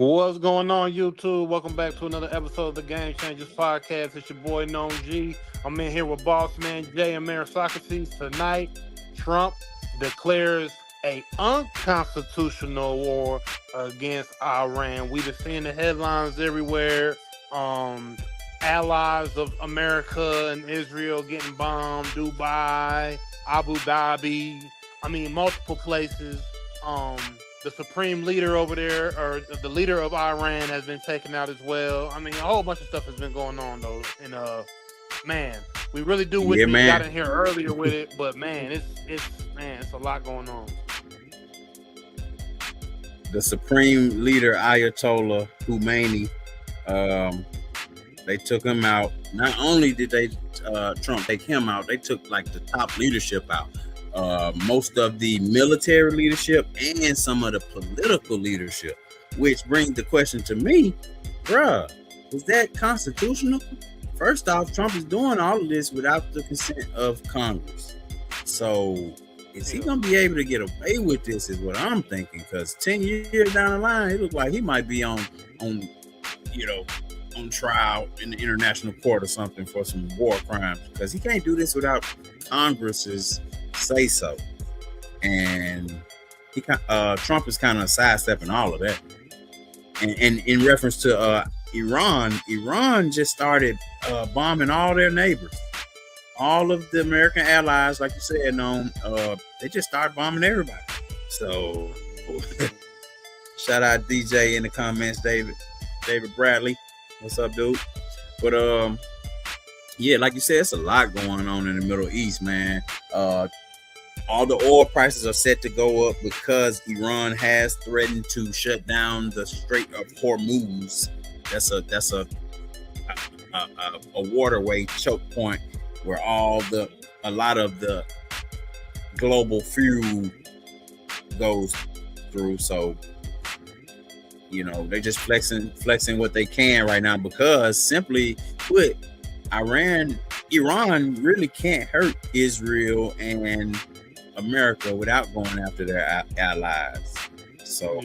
What's going on, YouTube? Welcome back to another episode of the Game Changers Podcast. It's your boy, Known G. I'm in here with Boss Man Jay and Mayor Socrates. Tonight, Trump declares a unconstitutional war against Iran. We've been seeing the headlines everywhere. Allies of America and Israel getting bombed. Dubai, Abu Dhabi. Multiple places. The supreme leader over there, or the leader of Iran, has been taken out as well. A whole bunch of stuff has been going on though. And man, we really do wish we got in here earlier with it, but man, it's a lot going on. The supreme leader Ayatollah Khomeini, they took him out. Not only did they Trump take him out, they took like the top leadership out. Most of the military leadership and some of the political leadership, which brings the question to me, bruh, is that constitutional? First off, Trump is doing all of this without the consent of Congress. So is he going to be able to get away with this is what I'm thinking, because 10 years down the line, it looks like he might be on trial in the international court or something for some war crimes, because he can't do this without Congress's say so. And Trump is kind of sidestepping all of that. And in reference to Iran just started bombing all their neighbors, all of the American allies, like you said, they just started bombing everybody. So shout out DJ in the comments, David Bradley, what's up, dude? But yeah, like you said, it's a lot going on in the Middle East, man. All the oil prices are set to go up because Iran has threatened to shut down the Strait of Hormuz. That's a waterway choke point where a lot of the global fuel goes through. So, they're just flexing what they can right now, because simply put, Iran really can't hurt Israel and America without going after their allies. So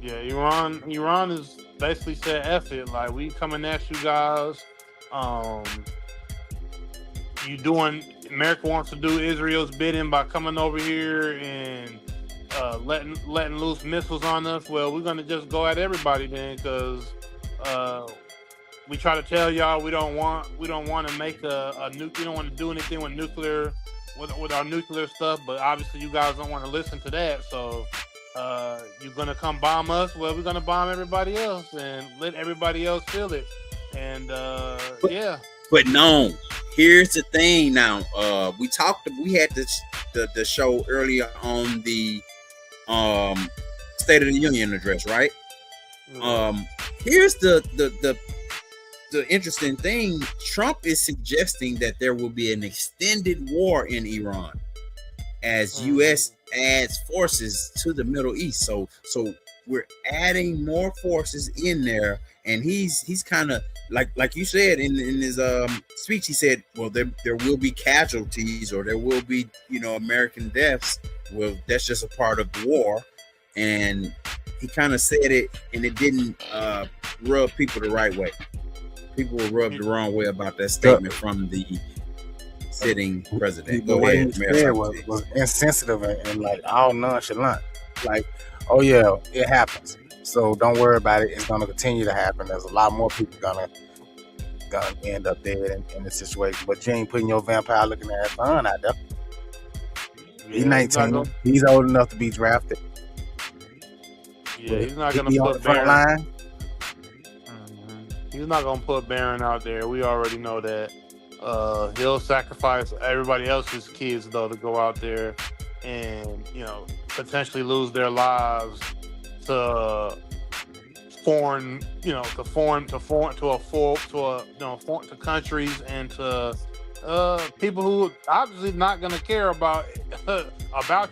Iran is basically said F it, like, we coming at you guys. America wants to do Israel's bidding by coming over here and letting loose missiles on us. Well, we're gonna just go at everybody then, because we try to tell y'all we don't want to make we don't want to do anything with nuclear, with our nuclear stuff, but obviously you guys don't want to listen to that. So you're gonna come bomb us. Well, we're gonna bomb everybody else and let everybody else feel it. And But no, here's the thing. Now we had the show earlier on the State of the Union address, right? Here's the interesting thing. Trump is suggesting that there will be an extended war in Iran as U.S. adds forces to the Middle East. So we're adding more forces in there, and he's kind of like you said in his speech. He said, well, there will be casualties, or there will be American deaths. Well, that's just a part of the war, and he kind of said it, and it didn't rub people the right way. People were rubbed the wrong way about that statement from the sitting president. The way he said was insensitive and like all nonchalant. Like, oh yeah, it happens. So don't worry about it. It's gonna continue to happen. There's a lot more people gonna end up dead in this situation. But you ain't putting your vampire looking ass son out there. He's 19. He's old enough to be drafted. Yeah, he's not gonna put front line. He's not gonna put Barron out there. We already know that. He'll sacrifice everybody else's kids though to go out there and potentially lose their lives to countries and to people who obviously not gonna care about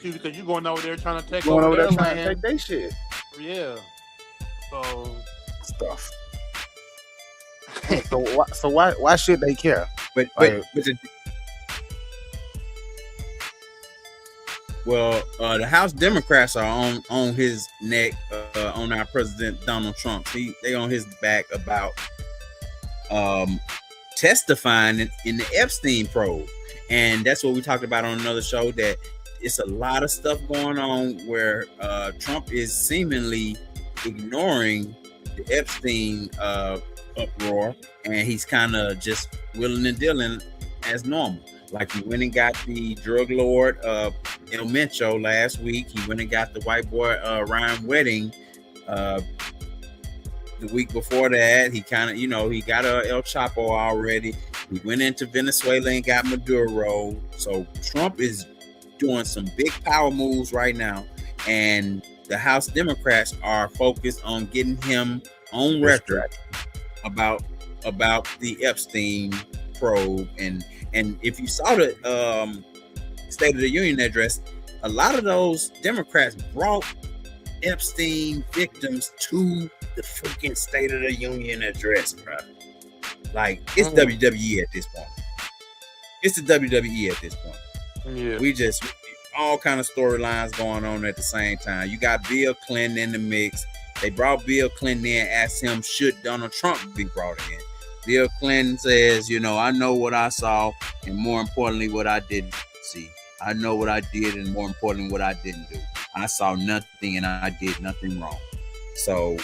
you, because you're going over there trying to take over their land. Take their shit. Yeah. So stuff. So why should they care? But Well, the House Democrats are on his neck, on our President Donald Trump. They on his back about testifying in the Epstein probe, and that's what we talked about on another show. That it's a lot of stuff going on where Trump is seemingly ignoring the Epstein uproar, and he's kind of just willing and dealing as normal. Like he went and got the drug lord El Mencho last week. He went and got the white boy Ryan Wedding the week before that. He kind of, he got El Chapo already. He went into Venezuela and got Maduro. So Trump is doing some big power moves right now, and the House Democrats are focused on getting him on record about the Epstein probe. And if you saw the State of the Union address, a lot of those Democrats brought Epstein victims to the freaking State of the Union address, bro. Like, it's WWE at this point. It's the WWE at this point. Yeah. We just all kind of storylines going on at the same time. You got Bill Clinton in the mix. They brought Bill Clinton in, asked him, should Donald Trump be brought in? Bill Clinton says, I know what I saw, and more importantly, what I didn't see. I know what I did, and more importantly, what I didn't do. I saw nothing, and I did nothing wrong. So,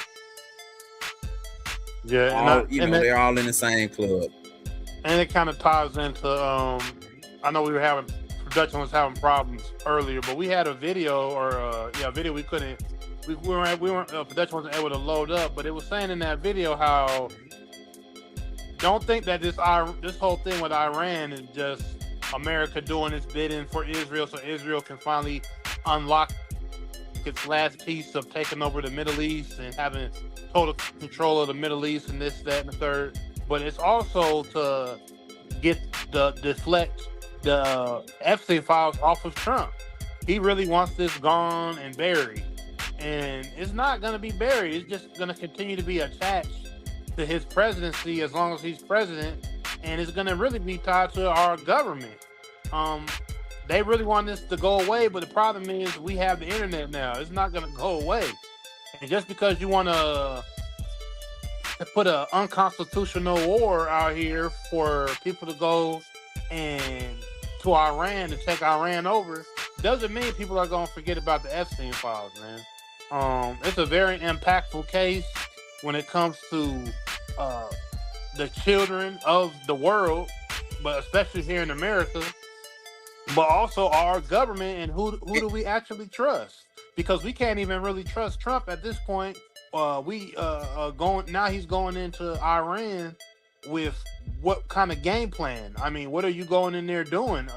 yeah, they're all in the same club. And it kind of ties into, I know production was having problems earlier, but we had a video a video production wasn't able to load up, but it was saying in that video how don't think that this whole thing with Iran is just America doing its bidding for Israel so Israel can finally unlock its last piece of taking over the Middle East and having total control of the Middle East and this, that, and the third. But it's also to deflect the Epstein files off of Trump. He really wants this gone and buried. And it's not going to be buried. It's just going to continue to be attached to his presidency as long as he's president. And it's going to really be tied to our government. They really want this to go away, but the problem is we have the internet now. It's not going to go away. And just because you want to put an unconstitutional war out here for people to go and to Iran to take Iran over, doesn't mean people are going to forget about the Epstein files, man. It's a very impactful case when it comes to the children of the world, but especially here in America, but also our government and who do we actually trust? Because we can't even really trust Trump at this point. He's going into Iran with what kind of game plan? I mean, what are you going in there doing?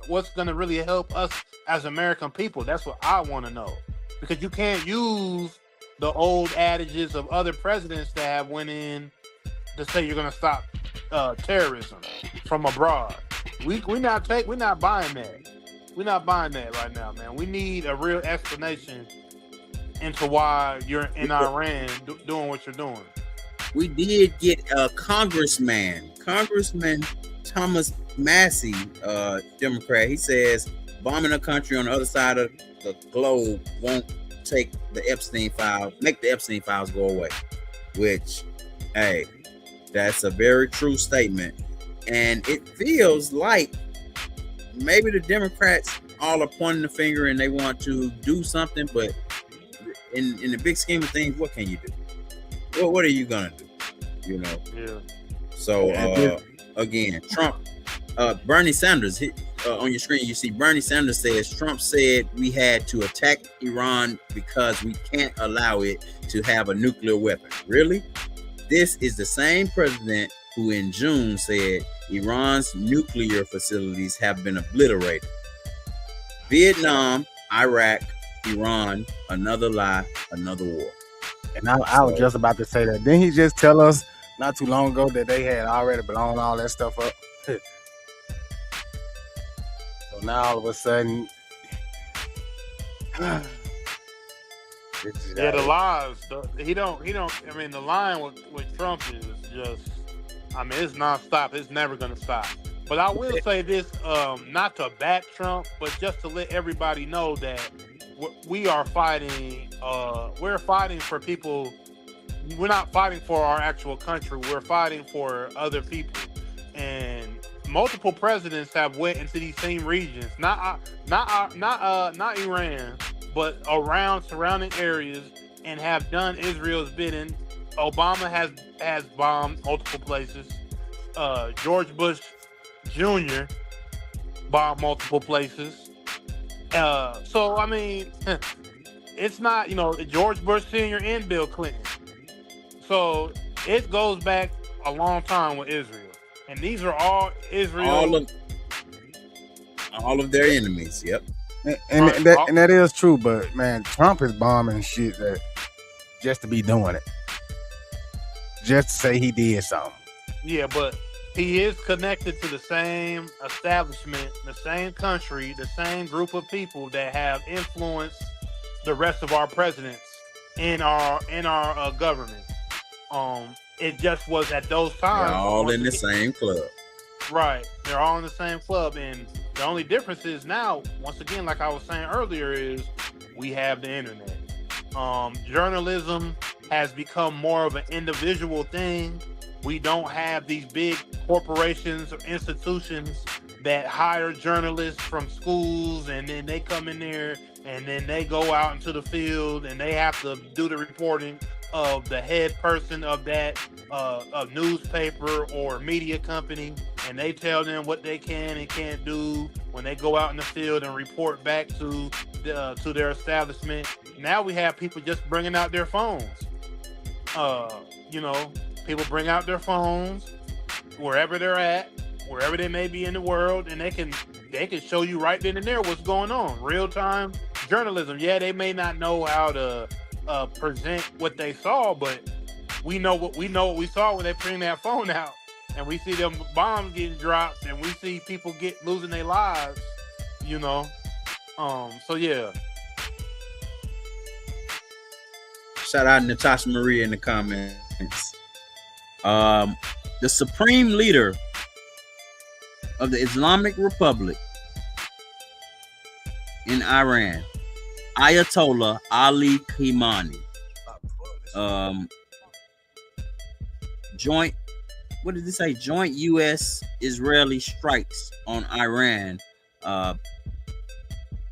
What's going to really help us as American people? That's what I want to know. Because you can't use the old adages of other presidents that have went in to say you're going to stop terrorism from abroad. We're not buying that. We're not buying that right now, man. We need a real explanation into why you're in Iran doing what you're doing. We did get a Congressman Thomas Massey, Democrat. He says bombing a country on the other side of the globe won't make the Epstein files go away. Which, hey, that's a very true statement. And it feels like maybe the Democrats all are pointing the finger and they want to do something, but in the big scheme of things, what can you do? Well, what are you gonna do? Yeah. So again, Trump, Bernie Sanders. On your screen, you see Bernie Sanders says Trump said we had to attack Iran because we can't allow it to have a nuclear weapon. Really? This is the same president who in June said Iran's nuclear facilities have been obliterated. Vietnam, Iraq, Iran, another lie, another war. And I was just about to say that. Didn't he just tell us not too long ago that they had already blown all that stuff up? So now all of a sudden, the lies. I mean, the line with Trump is just, it's nonstop. It's never going to stop. But I will say this, not to back Trump, but just to let everybody know that we are fighting. We're fighting for people. We're not fighting for our actual country. We're fighting for other people. And multiple presidents have went into these same regions, not Iran, but around surrounding areas, and have done Israel's bidding. Obama has bombed multiple places. George Bush Jr. bombed multiple places. So I mean, it's not, George Bush Sr. and Bill Clinton. So it goes back a long time with Israel, and these are all Israel. All of their enemies. Yep. And that is true, but man, Trump is bombing shit that just to be doing it, just to say he did something. Yeah, but he is connected to the same establishment, the same country, the same group of people that have influenced the rest of our presidents in our government. It just was at those times. They're all in the same club. Right. They're all in the same club. And the only difference is now, once again, like I was saying earlier, is we have the internet. Journalism has become more of an individual thing. We don't have these big corporations or institutions that hire journalists from schools, and then they come in there and then they go out into the field and they have to do the reporting of the head person of that a newspaper or media company, and they tell them what they can and can't do when they go out in the field and report back to their establishment. Now we have people just bringing out their phones. People bring out their phones wherever they're at, wherever they may be in the world, and they can show you right then and there what's going on. Real time journalism. Yeah, they may not know how to present what they saw, but we know what we saw when they bring that phone out, and we see them bombs getting dropped, and we see people losing their lives. So yeah. Shout out Natasha Maria in the comments. The supreme leader of the Islamic Republic in Iran, Ayatollah Ali Khamenei, joint U.S. Israeli strikes on Iran.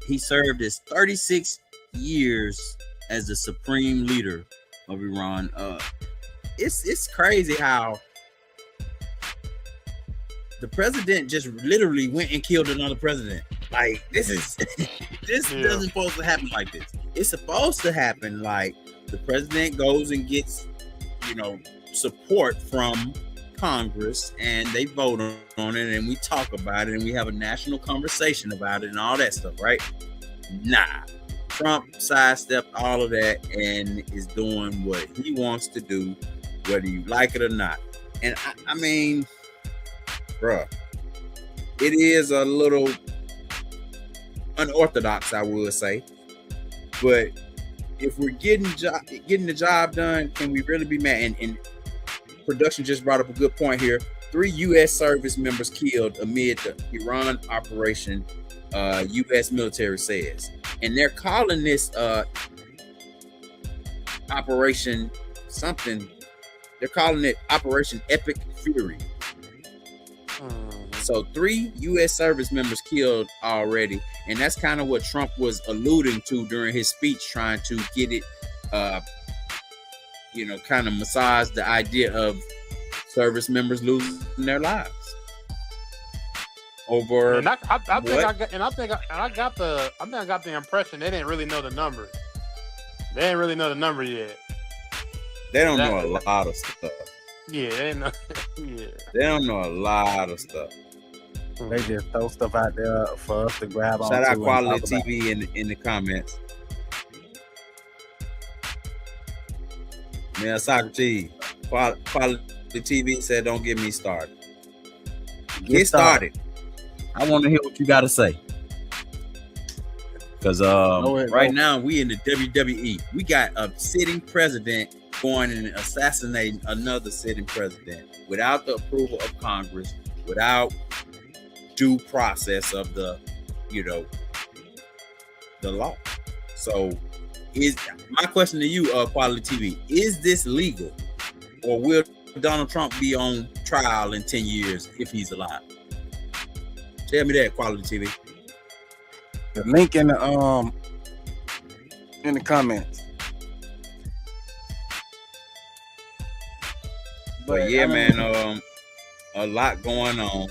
He served as 36 years as the supreme leader of Iran. It's crazy how the president just literally went and killed another president. Like, this doesn't supposed to happen like this. It's supposed to happen like the president goes and gets, support from Congress, and they vote on it, and we talk about it, and we have a national conversation about it and all that stuff, right? Nah. Trump sidestepped all of that and is doing what he wants to do, whether you like it or not. And I mean, bruh, it is a little unorthodox, I would say. But if we're getting the job done, can we really be mad? And production just brought up a good point here. 3 U.S. service members killed amid the Iran operation, U.S. military says. And they're calling this operation something. They're calling it Operation Epic Fury. So 3 U.S. service members killed already. And that's kind of what Trump was alluding to during his speech, trying to get it, kind of massage the idea of service members losing their lives. Over, and I got the impression they didn't really know the numbers. They didn't really know the number yet. They don't know a lot of stuff. Yeah, they know. Yeah, they don't know a lot of stuff. They just throw stuff out there for us to grab on. Shout out Quality TV in the comments. Man, Socrates, Quality TV said, "Don't get me started. Get started. I want to hear what you got to say." Because right now we in the WWE. We got a sitting president going and assassinating another sitting president without the approval of Congress, without due process of the law. So is my question to you, Quality TV, is this legal, or will Donald Trump be on trial in 10 years if he's alive? Tell me that, Quality TV. The link in the comments. But yeah, man, a lot going on.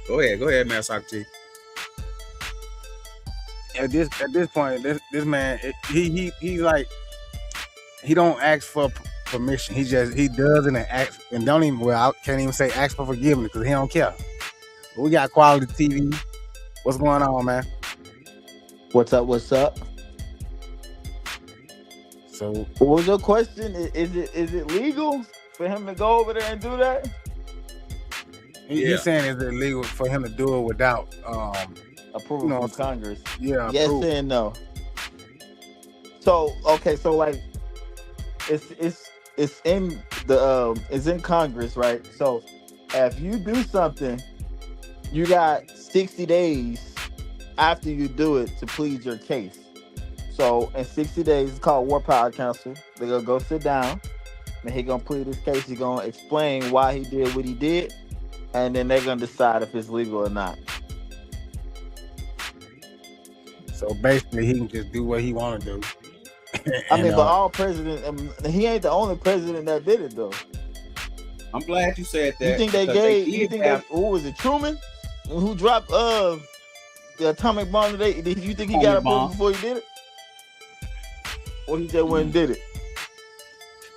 Go ahead, man, Socrates. At this point, this man, he's like, he don't ask for permission. He does it and ask, and don't even. Well, I can't even say ask for forgiveness because he don't care. But we got Quality TV. What's going on, man? What's up? So, what was your question? Is it legal for him to go over there and do that? He's saying is it illegal for him to do it without approval from Congress? Yeah. Yes and no. So okay, so like it's in the it's in Congress, right? So if you do something, you got 60 days after you do it to plead your case. So in 60 days, it's called War Powers Council. They're gonna go sit down, and he gonna plead his case. He's gonna explain why he did what he did, and then they're gonna decide if it's legal or not. So basically, he can just do what he want to do. I mean, but all presidents, he ain't the only president that did it though. I'm glad you said that. You think they gave? Who was it? Truman, who dropped the atomic bomb today? Did you think he got approved before he did it, or he just went and did it?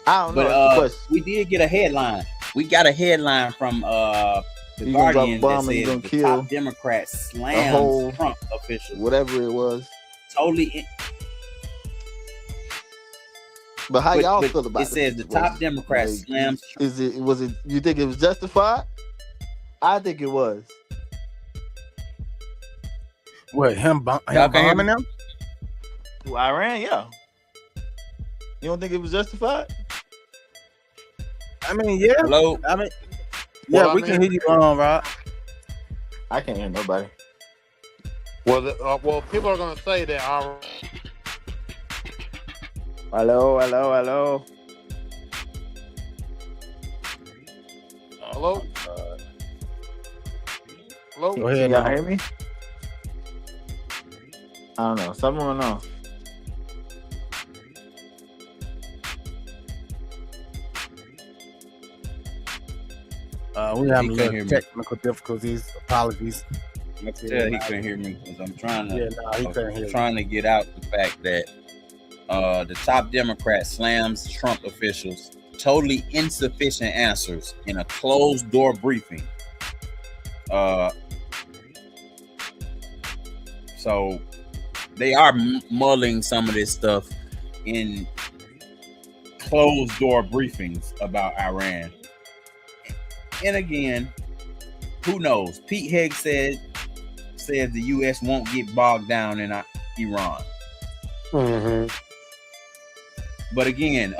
I don't know. But we did get a headline. We got a headline from the Guardian that says the top Democrat slams Trump officials. Whatever it was. Totally. But how y'all feel about it? It says the top Democrat slams Trump. Was it? You think it was justified? I think it was. What, him bombing them? Iran, yeah. You don't think it was justified? I mean, yeah. Hello? I mean, yeah, we can hear you, Rob. I can't hear nobody. Well, people are going to say that. Hello. Hello? Hello? Go ahead, y'all hear me? I don't know. Something going on. We have a little technical difficulties. Apologies. I can tell he couldn't hear me because I'm trying to. Yeah, no, he couldn't hear. Trying to get out the fact that the top Democrat slams Trump officials totally insufficient answers in a closed door briefing. So they are mulling some of this stuff in closed door briefings about Iran. And again, who knows? Pete Hegg said the U.S. won't get bogged down in Iran. Mm-hmm. But again,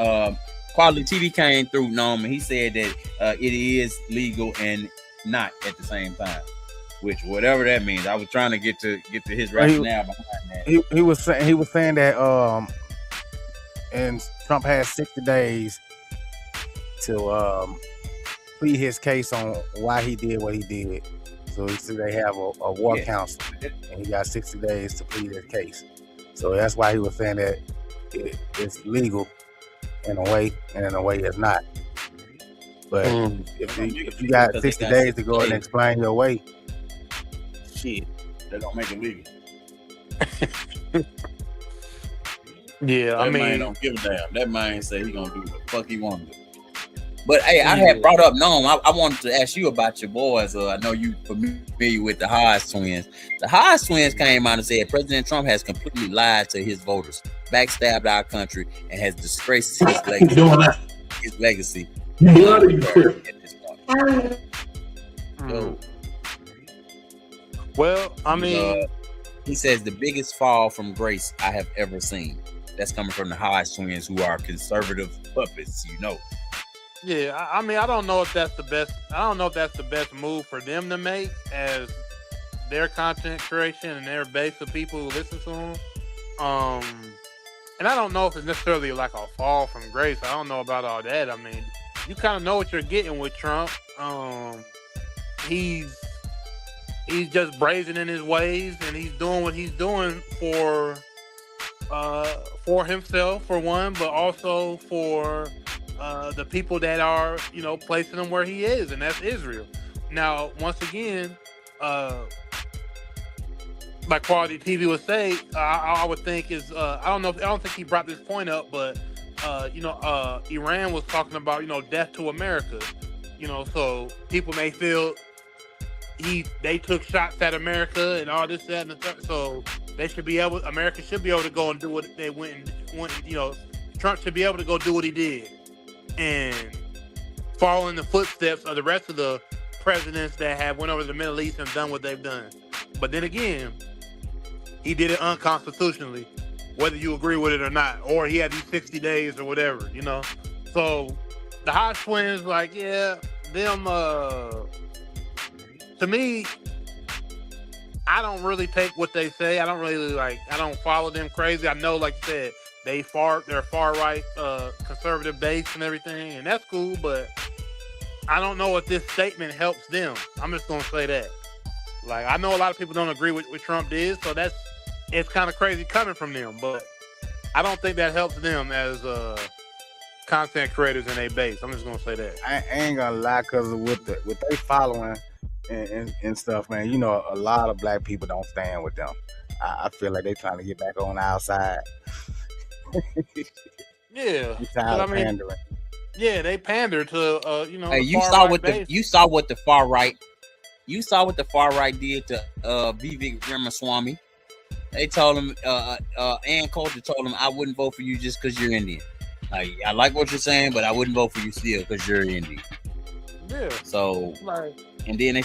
Quality TV came through, and he said that it is legal and not at the same time. Which, whatever that means, I was trying to get to his rationale behind that. He was saying that and Trump has 60 days to plead his case on why he did what he did. So he said they have a war council, and he got 60 days to plead his case. So that's why he was saying that it's legal in a way, and in a way it's not. But if you got 60 days to go and explain your way, shit, that don't make it legal. Yeah, that man don't give a damn. That man say he gonna do what the fuck he want to do. But hey, I had brought up I wanted to ask you about your boys. I know you familiar with the Hodge twins. The Hodge twins came out and said President Trump has completely lied to his voters, backstabbed our country, and has disgraced his legacy. Well, I mean, he says the biggest fall from grace I have ever seen. That's coming from the Hodge twins, who are conservative puppets, Yeah, I mean, I don't know if that's the best. I don't know if that's the best move for them to make as their content creation and their base of people who listen to them. And I don't know if it's necessarily like a fall from grace. I don't know about all that. I mean, you kind of know what you're getting with Trump. He's just brazen in his ways, and he's doing what he's doing for himself, for one, but also for the people that are, placing him where he is, and that's Israel. Now, once again, like Quality TV would say, I would think is I don't think he brought this point up, but Iran was talking about death to America, so people may feel they took shots at America and all this, that, and the third, so America should be able to go and do what they went, Trump should be able to go do what he did and follow in the footsteps of the rest of the presidents that have went over to the Middle East and done what they've done. But then again, he did it unconstitutionally, whether you agree with it or not, or he had these 60 days or whatever, So the Hodge twins, like, yeah, them, to me, I don't really take what they say. I don't follow them crazy. I know, like you said, they're far right, conservative base and everything, and that's cool, but I don't know if this statement helps them. I'm just gonna say that. Like, I know a lot of people don't agree with what Trump did, so it's kind of crazy coming from them, but I don't think that helps them as content creators in a base. I'm just gonna say that. I ain't gonna lie, cause of what they following and stuff, man. A lot of black people don't stand with them. I feel like they trying to get back on the outside. Yeah, pandering. Yeah, they pander to Hey, you saw what the far right did to Vivek Ramaswamy. They told him, Ann Coulter told him, I wouldn't vote for you just because you're Indian. Like, I like what you're saying, but I wouldn't vote for you still because you're Indian. Yeah. So, and then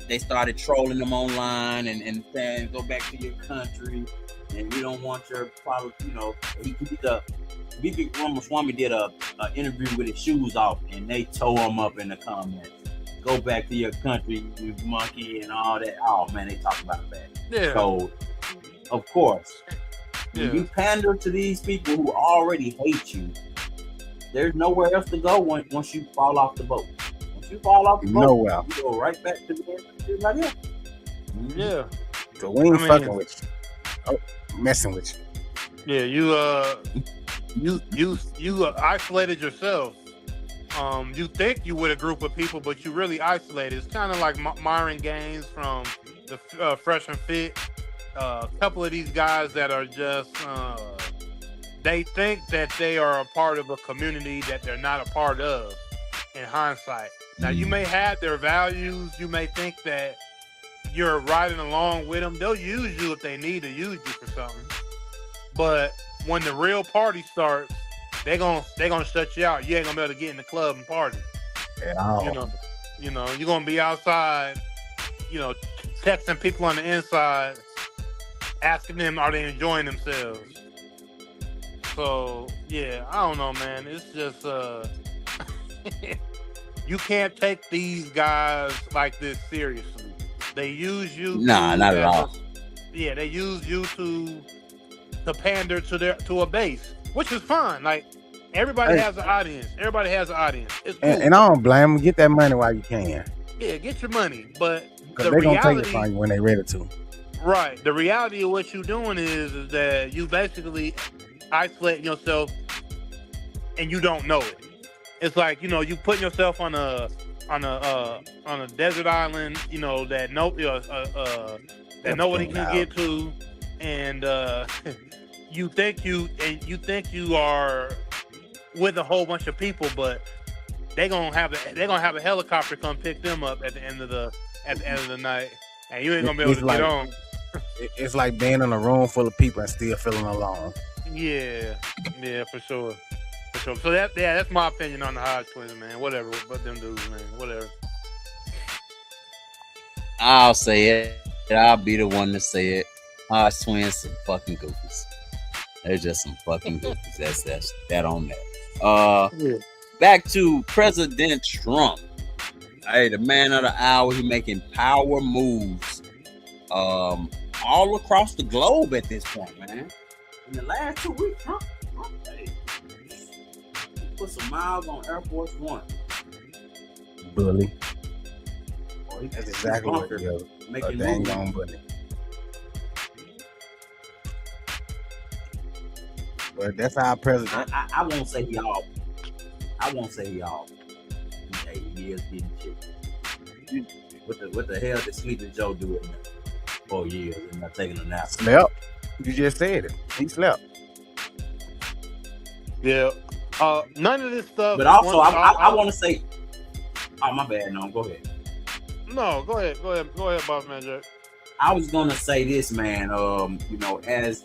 they started trolling them online and saying, go back to your country, and we don't want your politics. Vivek Ramaswamy did a interview with his shoes off, and they tore him up in the comments. Go back to your country, you monkey, and all that. Oh man, they talk about that. Yeah. So, of course, when you pander to these people who already hate you, there's nowhere else to go once you fall off the boat. Once you fall off the boat, you go right back to the like that. Yeah. So we ain't fucking with you. Oh, messing with you. Yeah, you isolated yourself. You think you with a group of people, but you really isolated. It's kind of like Myron Gaines from the Fresh and Fit. A couple of these guys that are just they think that they are a part of a community that they're not a part of in hindsight. Now, you may have their values. You may think that you're riding along with them. They'll use you if they need to use you for something. But when the real party starts, they're gonna shut you out. You ain't gonna be able to get in the club and party. Yeah. You're gonna be outside, texting people on the inside, asking them are they enjoying themselves. So yeah, I don't know, man. It's just you can't take these guys like this seriously. They use you. Nah, not at all. Yeah, they use you to pander to a base, which is fine. Like, everybody has an audience. Everybody has an audience. It's cool. And I don't blame them. Get that money while you can. Yeah, get your money. But because they're gonna take it from you when they're ready to. Right. The reality of what you're doing is that you basically isolate yourself and you don't know it. It's like, you putting yourself on a desert island, that nobody can get to, and you think you are with a whole bunch of people, but they're gonna have a helicopter come pick them up at the end of the night, and you ain't gonna be able to get on. It's like being in a room full of people and still feeling alone. Yeah, for sure. So that's my opinion on the Hodge twins, man. Whatever, but them dudes, man. Whatever. I'll say it. I'll be the one to say it. Hodge twins, some fucking goofies. They're just some fucking goofies. That's that on that. back to President Trump. Hey, the man of the hour. He making power moves, all across the globe at this point, man. In the last 2 weeks, Trump hey, put some miles on Air Force One. Bully. Oh, That's exactly what it is. A dang on bully. But that's our president. I won't say he all. I won't say he all. He is getting shit. What the hell did Sleeping Joe do in 4 years and not taking a nap? Slept. You just said it. He slept. Yeah. None of this stuff. But also, I want to say. Oh, my bad. No, go ahead. No, go ahead, Boss Man Jack. I was gonna say this, man. You know, as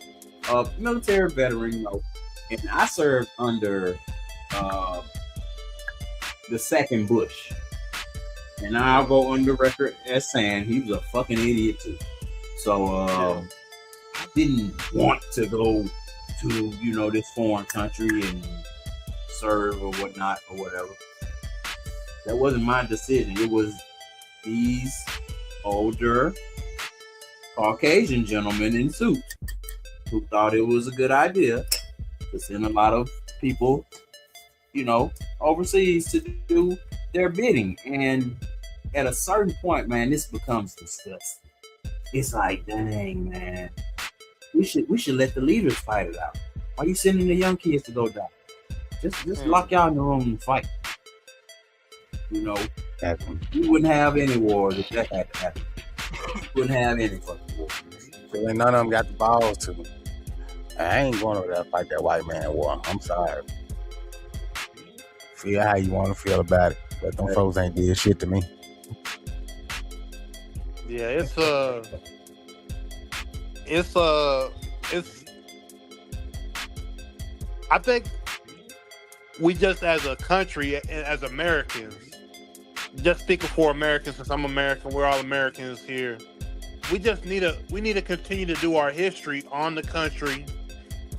a military veteran, you know, and I served under the second Bush, and I'll go on the record as saying he was a fucking idiot too. So I didn't want to go to this foreign country and serve or whatnot or whatever. That wasn't my decision. It was these older Caucasian gentlemen in suits who thought it was a good idea to send a lot of people, overseas to do their bidding. And at a certain point, man, this becomes disgusting. It's like, dang, man, we should let the leaders fight it out. Why are you sending the young kids to go die? Just lock y'all in the room and fight. You wouldn't have any wars if that had to happen. You wouldn't have any fucking wars. So when none of them got the balls to. I ain't going over there to fight that white man war. I'm sorry. Feel how you want to feel about it, but them folks ain't did shit to me. Yeah, it's I think we just as a country, as Americans, just speaking for Americans, since I'm American, we're all Americans here. We need to continue to do our history on the country,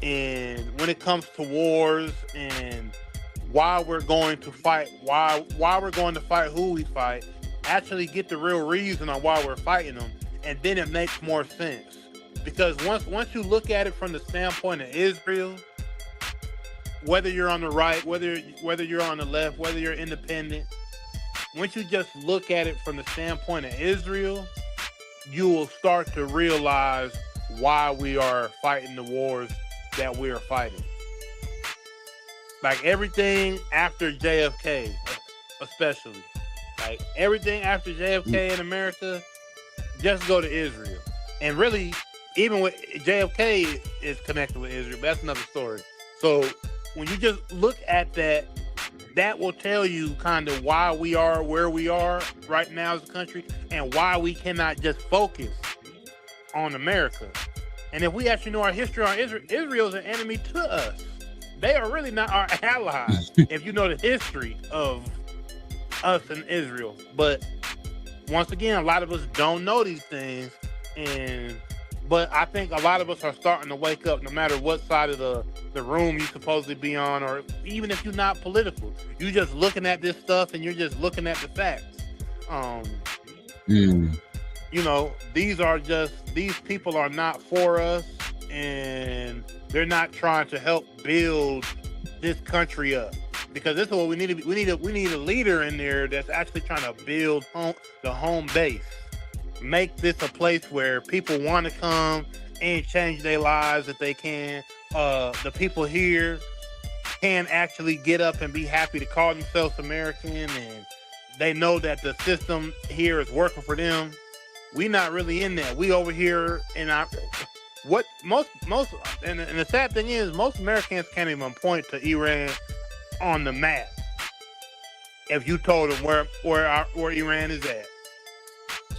and when it comes to wars and why we're going to fight, why we're going to fight, who we fight, actually get the real reason on why we're fighting them, and then it makes more sense. Because once you look at it from the standpoint of Israel, whether you're on the right, whether you're on the left, whether you're independent, once you just look at it from the standpoint of Israel, you will start to realize why we are fighting the wars that we are fighting. Like everything after JFK, especially. Like everything after JFK in America, just go to Israel. And really, even with JFK is connected with Israel, but that's another story. So when you just look at that, that will tell you kind of why we are where we are right now as a country, and why we cannot just focus on America. And if we actually know our history on Israel, Israel is an enemy to us. They are really not our allies if you know the history of us and Israel. But once again, a lot of us don't know these things, but I think a lot of us are starting to wake up, no matter what side of the room you supposedly be on, or even if you're not political. You're just looking at this stuff and you're just looking at the facts. These people are not for us, and they're not trying to help build this country up. Because this is what we need. We need a leader in there that's actually trying to build the home base. Make this a place where people want to come and change their lives if they can. The people here can actually get up and be happy to call themselves American, and they know that the system here is working for them. We not really in that. We over here in our and the sad thing is, most Americans can't even point to Iran on the map. If you told them where Iran is at,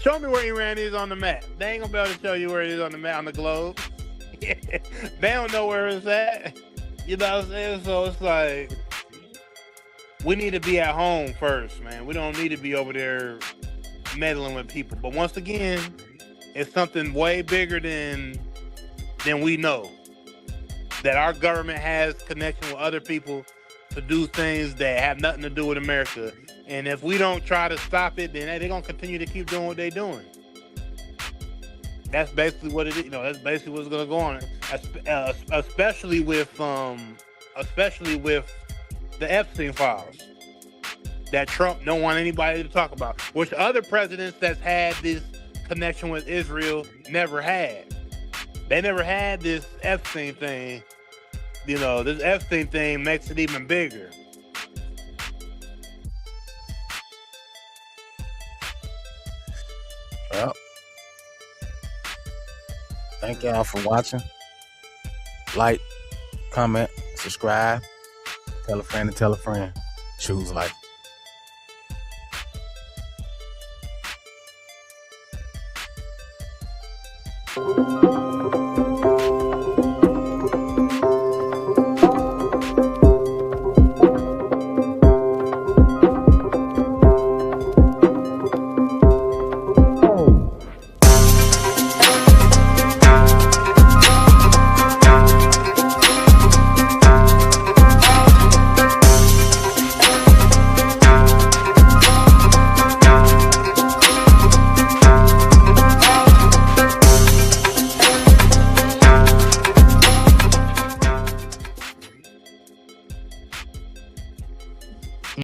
show me where Iran is on the map. They ain't gonna be able to show you where it is on the map, on the globe. They don't know where it's at. You know what I'm saying? So it's like, we need to be at home first, man. We don't need to be over there meddling with people. But once again, it's something way bigger than we know. That our government has connection with other people to do things that have nothing to do with America. And if we don't try to stop it, then they're gonna continue to keep doing what they're doing. That's basically what it is. That's basically what's gonna go on. Especially with the Epstein files that Trump don't want anybody to talk about, which other presidents that's had this connection with Israel never had. They never had this Epstein thing. This Epstein thing makes it even bigger. Well, thank y'all for watching. Like, comment, subscribe, tell a friend to tell a friend. Choose life.